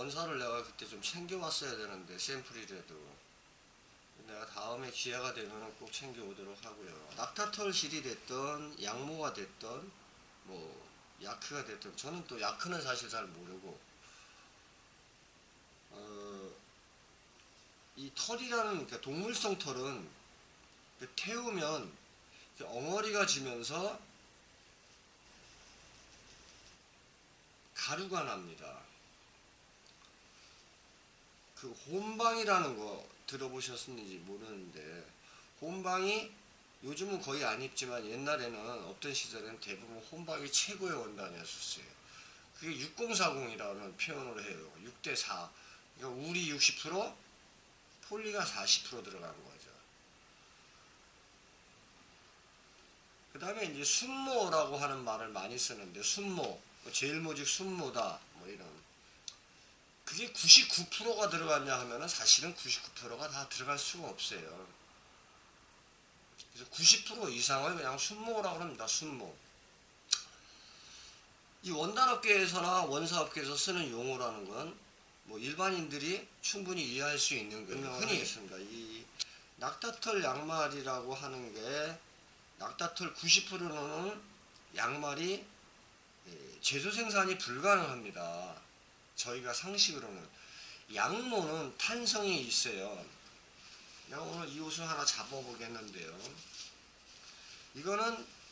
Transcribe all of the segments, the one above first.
원사를 내가 그때 좀 챙겨왔어야 되는데, 샘플이라도. 내가 다음에 기회가 되면 꼭 챙겨오도록 하고요. 낙타털실이 됐던, 양모가 됐던, 뭐 야크가 됐던, 저는 또 야크는 사실 잘 모르고, 이 털이라는, 그러니까 동물성 털은 태우면 엉어리가 지면서 가루가 납니다. 그 혼방이라는 거 들어보셨는지 모르는데, 혼방이 요즘은 거의 안 입지만 옛날에는 없던 시절에는 대부분 혼방이 최고의 원단이었어요. 그게 6040이라는 표현을 해요. 6대4. 그러니까 울이 60%, 폴리가 40% 들어간 거죠. 그 다음에 이제 순모라고 하는 말을 많이 쓰는데, 순모, 제일모직 순모다, 뭐 이런. 그게 99%가 들어갔냐 하면은 사실은 99%가 다 들어갈 수가 없어요. 그래서 90% 이상을 그냥 순모라고 합니다. 순모. 이 원단업계에서나 원사업계에서 쓰는 용어라는 건 뭐 일반인들이 충분히 이해할 수 있는 거예요. 흔히 있습니다. 이 낙타털 양말이라고 하는 게, 낙타털 90%는 양말이 제조 생산이 불가능합니다. 저희가 상식으로는. 양모는 탄성이 있어요. 내가 오늘 이 옷을 하나 잡아보겠는데요. 이거는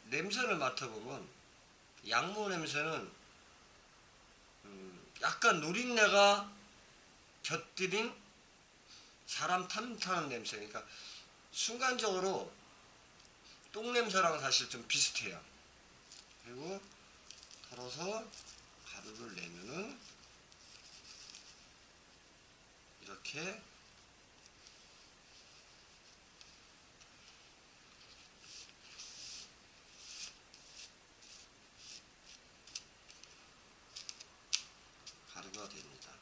냄새를 맡아보면 양모 냄새는 약간 누린내가 곁들인 사람 탐타는 냄새. 그러니까 순간적으로 똥냄새랑 사실 좀 비슷해요. 그리고 털어서 가루를 내면은 이렇게 가루가 됩니다.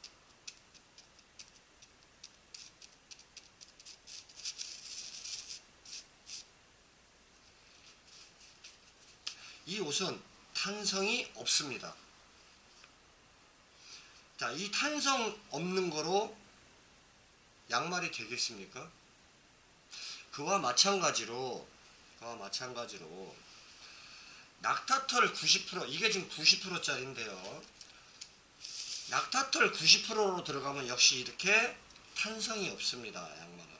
이 옷은 탄성이 없습니다. 자, 이 탄성 없는 거로 양말이 되겠습니까? 그와 마찬가지로 낙타털 90%, 이게 지금 90%짜리인데요. 낙타털 90%로 들어가면 역시 이렇게 탄성이 없습니다. 양말은.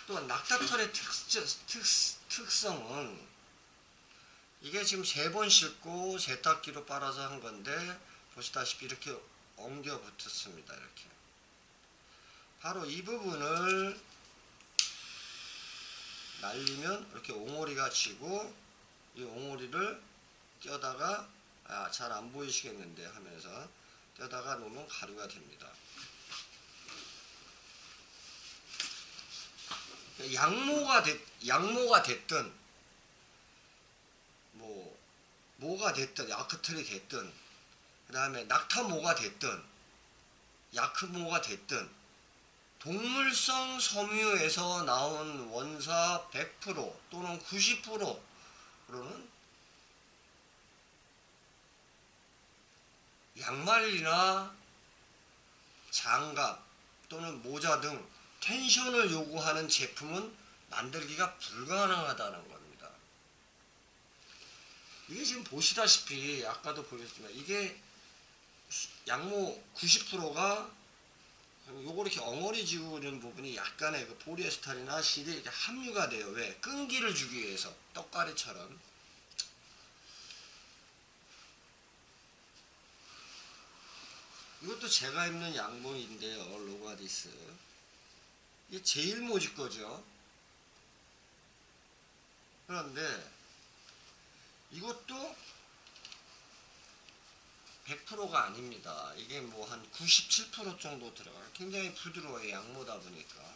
또한 낙타털의 특성은 이게 지금 3번 싣고 세탁기로 빨아서 한 건데, 보시다시피 이렇게 엉겨 붙었습니다. 이렇게. 바로 이 부분을 날리면 이렇게 옹호리가 치고, 이 옹호리를 껴다가, 잘 안 보이시겠는데 하면서 껴다가 놓으면 가루가 됩니다. 양모가 됐든 뭐가 됐든, 야크털이 됐든, 그 다음에 낙타모가 됐든 야크모가 됐든, 동물성 섬유에서 나온 원사 100% 또는 90%로는 양말이나 장갑 또는 모자 등 텐션을 요구하는 제품은 만들기가 불가능하다는 겁니다. 이게 지금 보시다시피 아까도 보였지만, 이게 양모 90%가 요거 이렇게 엉어리지고 있는 부분이 약간의 그 포리에스테르나 실이 이렇게 함유가 돼요. 왜? 끈기를 주기 위해서. 떡가리처럼. 이것도 제가 입는 양모인데요. 로가디스. 이게 제일 모직 거죠. 그런데 이것도 100%가 아닙니다. 이게 뭐 한 97% 정도 들어가요. 굉장히 부드러워요. 양모다 보니까.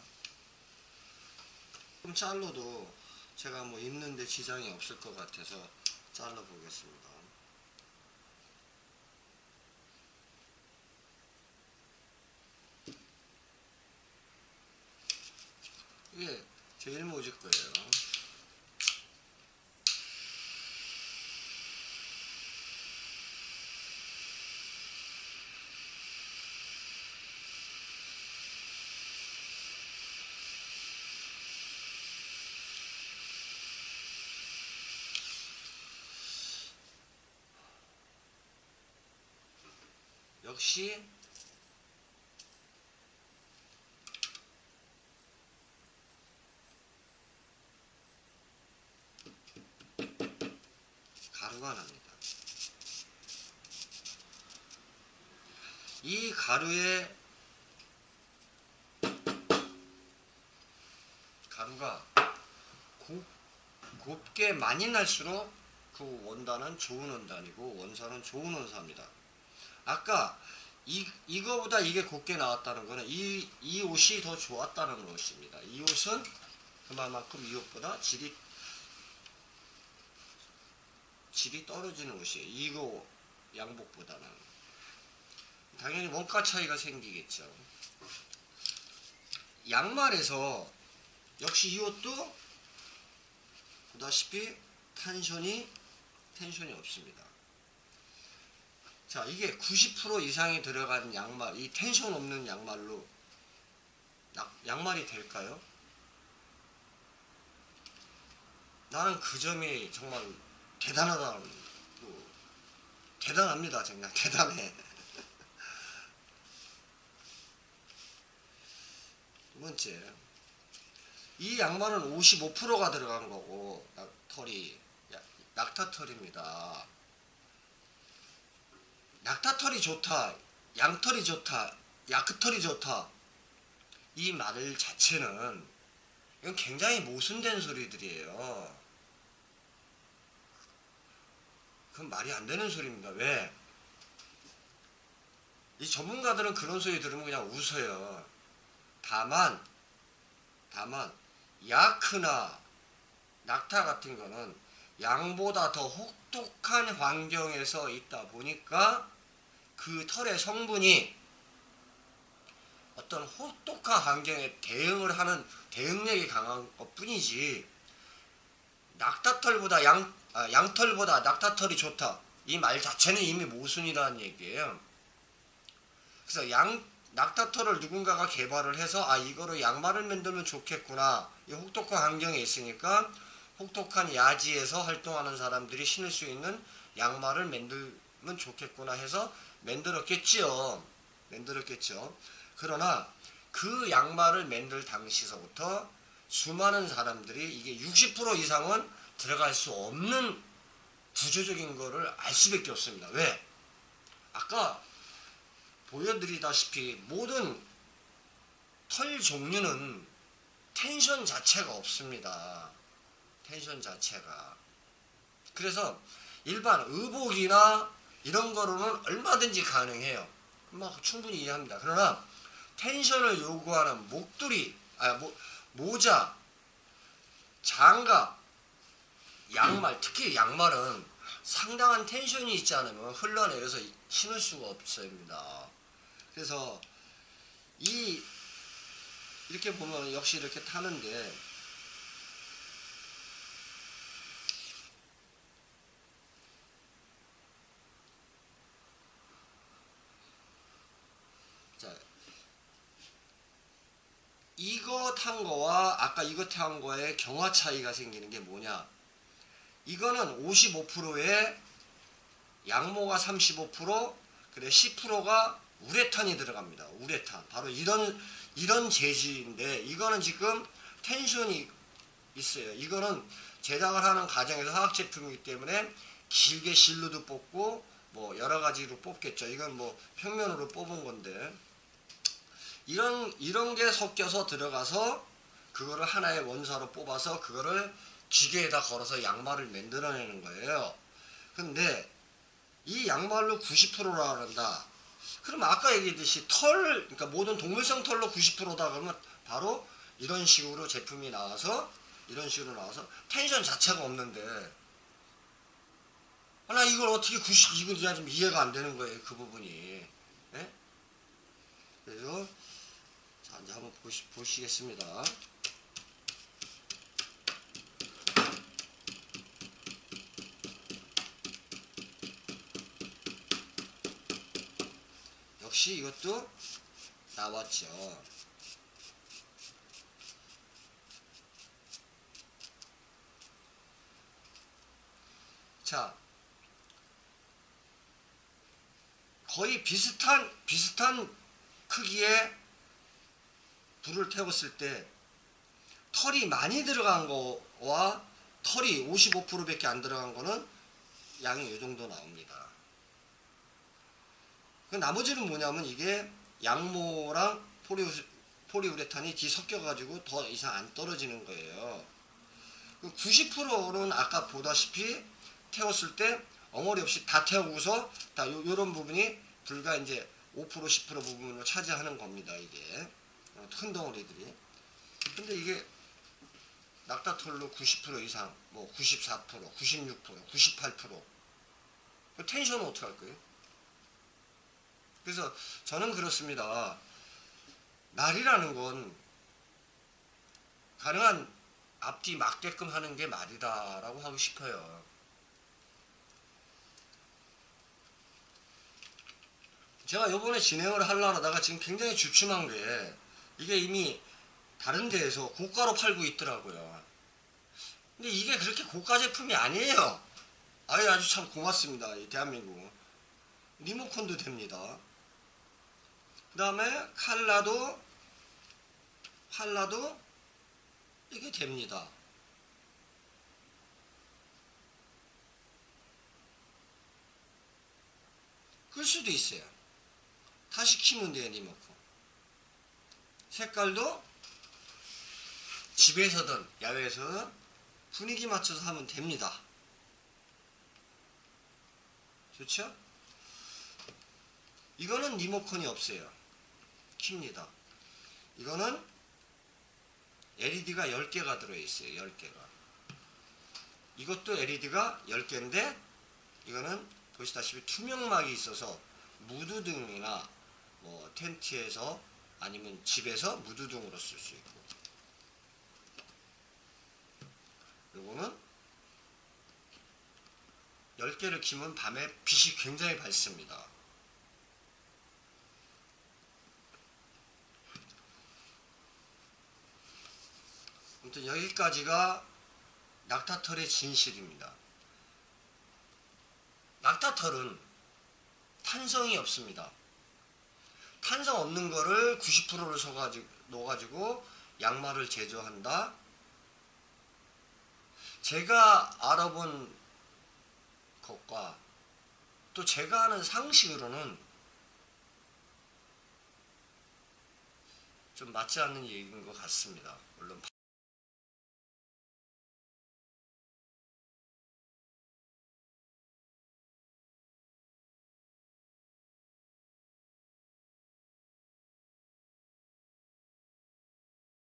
좀 잘라도 제가 뭐 입는데 지장이 없을 것 같아서 잘라 보겠습니다. 이게 제일 모질 거예요. 역시 가루가 납니다. 이 가루에 가루가 곱게 많이 날수록 그 원단은 좋은 원단이고 원사는 좋은 원사입니다. 아까 이거보다 이게 곱게 나왔다는 거는 이 옷이 더 좋았다는 것입니다. 이 옷은 그만큼 이 옷보다 질이 떨어지는 옷이에요. 이거 양복보다는. 당연히 원가 차이가 생기겠죠. 양말에서 역시 이 옷도 보다시피 텐션이 없습니다. 자, 이게 90% 이상이 들어간 양말, 이 텐션 없는 양말로 양말이 될까요? 나는 그 점이 정말 대단합니다. 정말 대단해. 두 번째, 이 양말은 55%가 들어간 거고 낙타털입니다. 낙타털이 좋다, 양털이 좋다, 야크털이 좋다, 이 말 자체는 이건 굉장히 모순된 소리들이에요. 그건 말이 안 되는 소리입니다. 왜? 이 전문가들은 그런 소리 들으면 그냥 웃어요. 다만 야크나 낙타 같은 거는 양보다 더 혹독한 환경에서 있다 보니까 그 털의 성분이 어떤 혹독한 환경에 대응을 하는 대응력이 강한 것 뿐이지, 낙타털보다 양털보다 낙타털이 좋다, 이 말 자체는 이미 모순이라는 얘기예요. 그래서 낙타털을 누군가가 개발을 해서 이거로 양말을 만들면 좋겠구나, 이 혹독한 환경에 있으니까 혹독한 야지에서 활동하는 사람들이 신을 수 있는 양말을 만들면 좋겠구나 해서 만들었겠죠. 그러나 그 양말을 만들 당시서부터 수많은 사람들이 이게 60% 이상은 들어갈 수 없는 구조적인 거를 알 수밖에 없습니다. 왜? 아까 보여드리다시피 모든 털 종류는 텐션 자체가 없습니다. 텐션 자체가. 그래서 일반 의복이나 이런 거로는 얼마든지 가능해요. 충분히 이해합니다. 그러나 텐션을 요구하는 목도리, 모자, 장갑, 양말, 특히 양말은 상당한 텐션이 있지 않으면 흘러내려서 신을 수가 없습니다. 그래서 이렇게 보면 역시 이렇게 타는데, 자, 이거 탄 거와 아까 이거 탄 거의 경화 차이가 생기는 게 뭐냐? 이거는 55%에 양모가 35%, 그래 10%가 우레탄이 들어갑니다. 우레탄. 바로 이런 재질인데, 이거는 지금 텐션이 있어요. 이거는 제작을 하는 과정에서 화학 제품이기 때문에 길게 실로도 뽑고 뭐 여러 가지로 뽑겠죠. 이건 뭐 평면으로 뽑은 건데, 이런 게 섞여서 들어가서 그거를 하나의 원사로 뽑아서 그거를 기계에다 걸어서 양말을 만들어내는 거예요. 근데 이 양말로 90%라 한다. 그럼 아까 얘기했듯이 털, 그러니까 모든 동물성 털로 90%다 그러면 바로 이런 식으로 제품이 나와서 이런 식으로 나와서 텐션 자체가 없는데 나 이걸 어떻게 90, 이거 좀 이해가 안 되는 거예요. 그 부분이. 예? 그래서 자 이제 한번 보시겠습니다. 역시 이것도 나왔죠. 자, 거의 비슷한 크기의 불을 태웠을 때 털이 많이 들어간 거와 털이 55%밖에 안 들어간 거는 양이 이 정도 나옵니다. 나머지는 뭐냐면 이게 양모랑 포리우레탄이 뒤섞여 가지고 더 이상 안 떨어지는 거예요. 90%는 아까 보다시피 태웠을 때 엉어리 없이 다 태우고서 다 요런 부분이 불과 이제 5% 10% 부분을 차지하는 겁니다. 이게 큰 덩어리들이. 근데 이게 낙타털로 90% 이상, 뭐 94%, 96%, 98% 텐션은 어떻게 할 거예요? 그래서 저는 그렇습니다. 말이라는 건 가능한 앞뒤 맞게끔 하는 게 말이다라고 하고 싶어요. 제가 요번에 진행을 하려고 하다가 지금 굉장히 주춤한 게 이게 이미 다른 데에서 고가로 팔고 있더라고요. 근데 이게 그렇게 고가 제품이 아니에요. 아주 참 고맙습니다. 이 대한민국. 리모컨도 됩니다. 그 다음에 칼라도 이게 됩니다. 끌 수도 있어요. 다시 키면 돼요. 리모컨. 색깔도 집에서든 야외에서든 분위기 맞춰서 하면 됩니다. 좋죠? 이거는 리모컨이 없어요. 킵니다. 이거는 LED가 10개가 들어있어요. 10개가. 이것도 LED가 10개인데 이거는 보시다시피 투명막이 있어서 무드등이나 뭐 텐트에서 아니면 집에서 무드등으로 쓸 수 있고, 요거는 10개를 키면 밤에 빛이 굉장히 밝습니다. 아무튼 여기까지가 낙타털의 진실입니다. 낙타털은 탄성이 없습니다. 탄성 없는 거를 90%를 넣어가지고 양말을 제조한다. 제가 알아본 것과 또 제가 아는 상식으로는 좀 맞지 않는 얘기인 것 같습니다. 물론